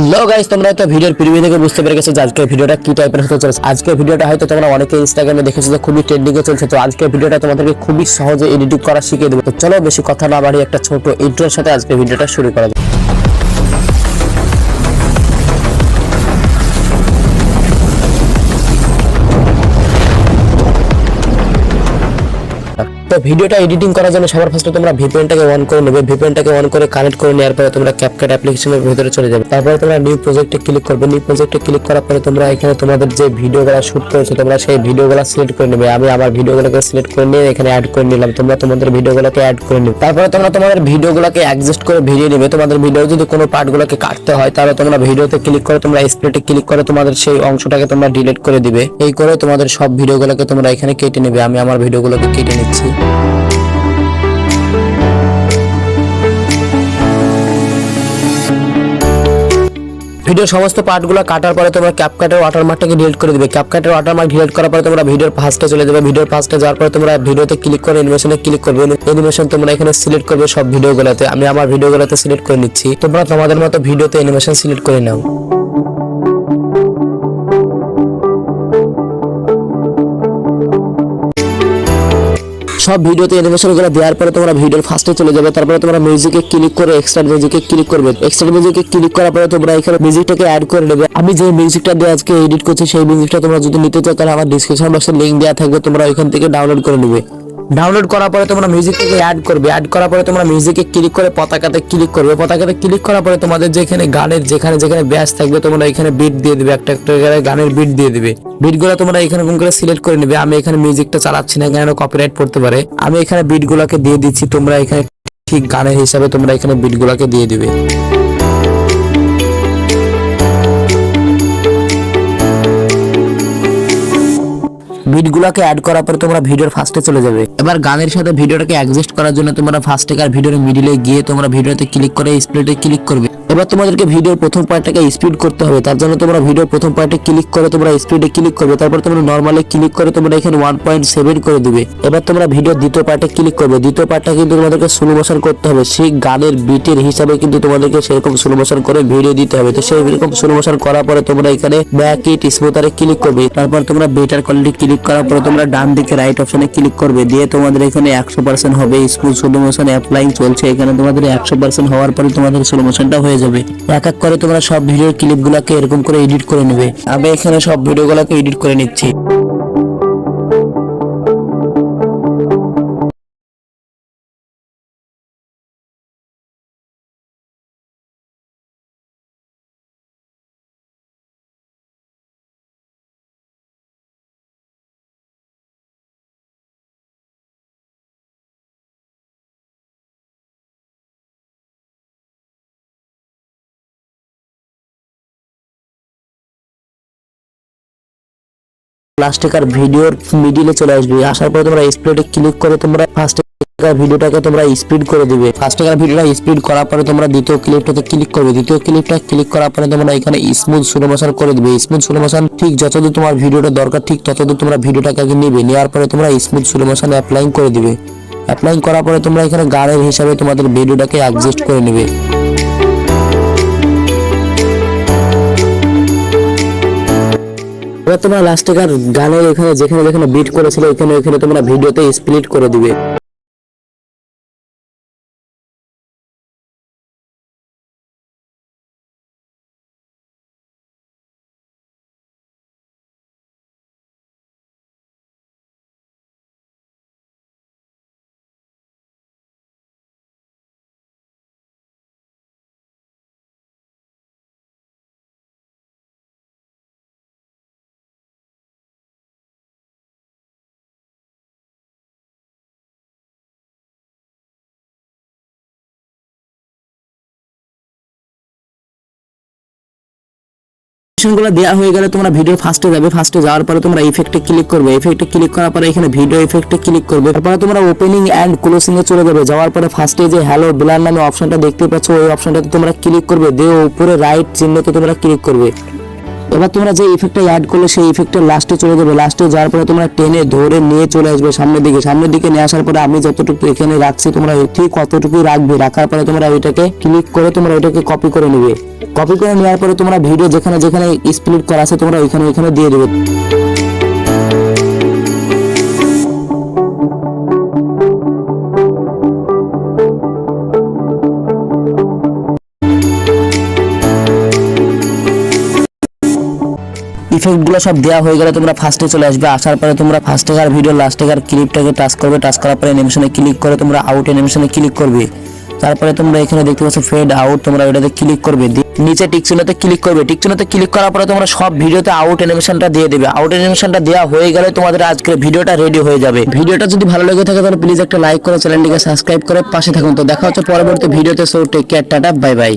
Hello guys, তোমরা তো ভিডিওর প্রিভিউ দেখে বুঝতে পেরে গেছো যে আজকের ভিডিওটা কি টাইপের হতে চলেছে। আজকের ভিডিওটা হয়তো তোমরা অনেকে ইনস্টাগ্রামে দেখেছো যে খুবই ট্রেন্ডিং এ চলছে। তো আজকের ভিডিওটা তোমাদেরকে খুবই সহজে এডিটিং করা শিখিয়ে দেবো। তো চলো বেশি কথা না বাড়িয়ে একটা ছোট ইন্ট্রোর সাথে আজকের ভিডিওটা শুরু করা যাক। তো ভিডিওটা এডিটিং করার জন্য সবার ফার্স্টে তোমরা ভিপিএনটাকে অন করে নেবে। ভিপিএনটাকে অন করে কানেক্ট করে নেওয়ার পরে তোমরা ক্যাপকাট অ্যাপ্লিকেশনের ভিতরে চলে যাবে। তারপরে তোমরা নিউ প্রজেক্টে ক্লিক করবে। নিউ প্রজেক্টে ক্লিক করার পরে তোমরা এখানে তোমাদের যে ভিডিওগুলো শুট করেছো তোমরা সেই ভিডিওগুলো সিলেক্ট করে নেবে। আমি আমার ভিডিওগুলোকে সিলেক্ট করে নিয়ে এখানে অ্যাড করে নিলাম। তোমরা তোমাদের ভিডিওগুলোকে অ্যাড করে নেবে। তারপরে তোমরা তোমাদের ভিডিওগুলোকে অ্যাডজাস্ট করে ভিডিও নেবে। তোমাদের ভিডিও যদি কোনো পার্টগুলোকে কাটতে হয় তাহলে তোমরা ভিডিওতে ক্লিক করে তোমরা স্প্লিটে ক্লিক করে তোমাদের সেই অংশটাকে তোমরা ডিলিট করে দিবে। এই করে তোমাদের সব ভিডিওগুলোকে তোমরা এখানে কেটে নেবে। আমি আমার ভিডিওগুলোকে কেটে নিচ্ছি। ভিডিওর সমস্ত পার্টগুলো কাটার পরে তোমরা ক্যাপকাটের ওয়াটারমার্কটাকে ডিলিট করে দিবে। ক্যাপকাটের ওয়াটারমার্ক ডিলিট করার পরে তোমরা ভিডিওর ফার্স্টে চলে যাবে। ভিডিওর ফার্স্টে যাওয়ার পরে তোমরা ভিডিওতে ক্লিক করে অ্যানিমেশনে ক্লিক করবে। অ্যানিমেশন তোমরা এখানে সিলেক্ট করবে সব ভিডিওগুলোতে। আমি আমার ভিডিওগুলোতে সিলেক্ট করে নিচ্ছি। তোমরা তোমাদের মতো ভিডিওতে অ্যানিমেশন সিলেক্ট করে নাও। সব ভিডিওতে অ্যানিমেশনগুলো দেওয়ার পরে তোমরা ভিডিওর ফার্স্টে চলে যাবে। তারপরে তোমরা মিউজিকে ক্লিক করে এক্সট্রা মিউজিকে ক্লিক করবে। এক্সট্রা মিউজিকে ক্লিক করার পরে তোমরা এখানে মিউজিকটাকে অ্যাড করে নেবে। আমি যে মিউজিকটা দিয়ে আজকে এডিট করছি সেই মিউজিকটা তোমরা যদি নিতে চাও তাহলে আমার ডেসক্রিপশন বক্সে লিংক দেওয়া থাকবে, তোমরা ওইখান থেকে ডাউনলোড করে নেবে। ডাউনলোড করার পরে তোমরা মিউজিকটাকে অ্যাড করবে। অ্যাড করার পরে তোমরা মিউজিকে ক্লিক করে পতাকাতে ক্লিক করবে। পতাকাতে ক্লিক করার পরে তোমাদের যেখানে গানের যেখানে ব্যাস থাকবে তোমরা এখানে বিট দিয়ে দিবে। একটা একটা গানের বিট দিয়ে দিবে। বিটগুলো তোমরা এখানে কোন করে সিলেক্ট করে নেবে। আমি এখানে মিউজিকটা চালাচ্ছি না, কেন কপিরাইট পড়তে পারে। আমি এখানে বিটগুলোকে দিয়ে দিচ্ছি। তোমরা এখানে ঠিক গানের হিসাবে তোমরা এখানে বিটগুলোকে দিয়ে দিবে। বিটগুলোকে অ্যাড করার পরে তোমরা ভিডিওর ফার্স্টে চলে যাবে। এবার গানের সাথে ভিডিওটাকে অ্যাডজাস্ট করার জন্য তোমরা ফার্স্টে আর ভিডিওর মিডিলে গিয়ে তোমরা ভিডিওতে ক্লিক করে স্প্লিটে ক্লিক করবে। এবার তোমাদেরকে ভিডিওর প্রথম পার্টটাকে স্পিড করতে হবে। তার জন্য তোমরা ভিডিওর প্রথম পার্টে ক্লিক করে তোমরা স্পিডে ক্লিক করবে। তারপর তোমরা নরমালে ক্লিক করে তোমরা এখানে 1.7 করে দিবে। এবার তোমরা ভিডিওর দ্বিতীয় পার্টে ক্লিক করবে। দ্বিতীয় পার্টটা কিন্তু তোমাদেরকে স্লো মোশন করতে হবে। সেই গানের বিটের হিসাবে কিন্তু তোমাদেরকে সেরকম স্লো মোশন করে ভিডিও দিতে হবে। তো সেই রকম স্লো মোশন করার পরে তোমরা এখানে ব্যাক ইট স্মুথারে ক্লিক করবে। তারপর তোমরা বেটার কোয়ালিটি ক্লিক করার পরে তোমরা ডান দিকে রাইট অপশনে ক্লিক করবে। দিয়ে তোমাদের এখানে 100% হবে। স্মুথ স্লো মোশন অ্যাপ্লাইং চলছে। এখানে তোমাদের 100% হওয়ার পরে তোমাদের স্লো মোশনটা হয়ে যাবে। এক এক করে তোমরা সব ভিডিওর ক্লিপগুলোকে এরকম করে এডিট করে নেবে। আমি এখানে সব ভিডিওগুলোকে এডিট করে নিচ্ছি। প্লাস্টিকার ভিডিওর মিডিলে চলে আসবে। আসার পরে তোমরা স্প্লিটে ক্লিক করে তোমরা ফার্স্ট ভিডিওটাকে তোমরা স্পিড করে দিবে। ফার্স্ট ভিডিওটা স্পিড করার পরে তোমরা দ্বিতীয় ক্লিপটাতে ক্লিক করবে। দ্বিতীয় ক্লিপটা ক্লিক করার পরে তোমরা এখানে স্মুথ স্লো মোশন করে দিবে। স্মুথ স্লো মোশন ঠিক যতদূর তোমার ভিডিওটা দরকার ঠিক ততদূর তোমরা ভিডিওটাকে আগে নেবে। নেওয়ার পরে তোমরা স্মুথ স্লো মোশন অ্যাপ্লাইং করে দিবে। অ্যাপ্লাইং করার পরে তোমরা এখানে গানের হিসাবে তোমাদের ভিডিওটাকে অ্যাডজাস্ট করে নেবে। এবার তোমরা লাস্টে গানের এখানে যেখানে বিট করেছিল এখানে তোমরা ভিডিওতে স্প্লিট করে দিবে। গুলো দেওয়া হয়ে গেলে তোমরা ভিডিও ফার্স্টে যাবে। ফার্স্টে যাওয়ার পরে তোমরা ইফেক্টে ক্লিক করবে। ইফেক্টে ক্লিক করার পরে এখানে ভিডিও ইফেক্টে ক্লিক করবে। তারপরে তোমরা ওপেনিং এন্ড ক্লোজিং এ চলে যাবে। যাওয়ার পরে ফার্স্টে যে হ্যালো ব্লার নামে অপশনটা দেখতে পাচ্ছ ওই অপশনটাতে তোমরা ক্লিক করবে। দিয়ে উপরে রাইট চিহ্নতে তোমরা ক্লিক করবে। এবার তোমরা যে ইফেক্টটা অ্যাড করলে সেই ইফেক্টের লাস্টে চলে যাবে। লাস্টে যাওয়ার পরে তোমরা টেনে ধরে নিয়ে চলে আসবে সামনের দিকে নিয়ে আসার পরে আমি যতটুকু এখানে রাখছি তোমরা ঠিক কতটুকুই রাখবে। রাখার পরে তোমরা ওইটাকে ক্লিক করে তোমরা ওইটাকে কপি করে নেবে। কপি করে নেওয়ার পরে তোমরা ভিডিও যেখানে যেখানে স্প্লিট করা আছে তোমরা ওইখানে দিয়ে দেবে। ইফেক্টগুলো সব দেওয়া হয়ে গেলে তোমরা ফার্স্টে চলে আসবে। আসার পরে তোমরা ফার্স্ট আর ভিডিও লাস্ট আর ক্লিপটাকে টাচ করবে। টাচ করার পরে অ্যানিমেশনে ক্লিক করে তোমরা আউট অ্যানিমেশনে ক্লিক করবে। তারপরে তোমরা এখানে দেখতে পাচ্ছ ফেড আউট, তোমরা এটাতে ক্লিক করবে। নিচে টিক চিহ্নতে ক্লিক করবে। টিক চিহ্নতে ক্লিক করার পরে তোমরা সব ভিডিওতে আউট অ্যানিমেশনটা দিয়ে দেবে। আউট অ্যানিমেশনটা দেওয়া হয়ে গেলে তোমাদের আজকের ভিডিওটা রেডি হয়ে যাবে। ভিডিওটা যদি ভালো লেগে থাকে তাহলে প্লিজ একটা লাইক করে চ্যানেলটিকে সাবস্ক্রাইব করে পাশে থাকুন। তো দেখা হচ্ছে পরবর্তী ভিডিওতে। So take care, tata, bye by.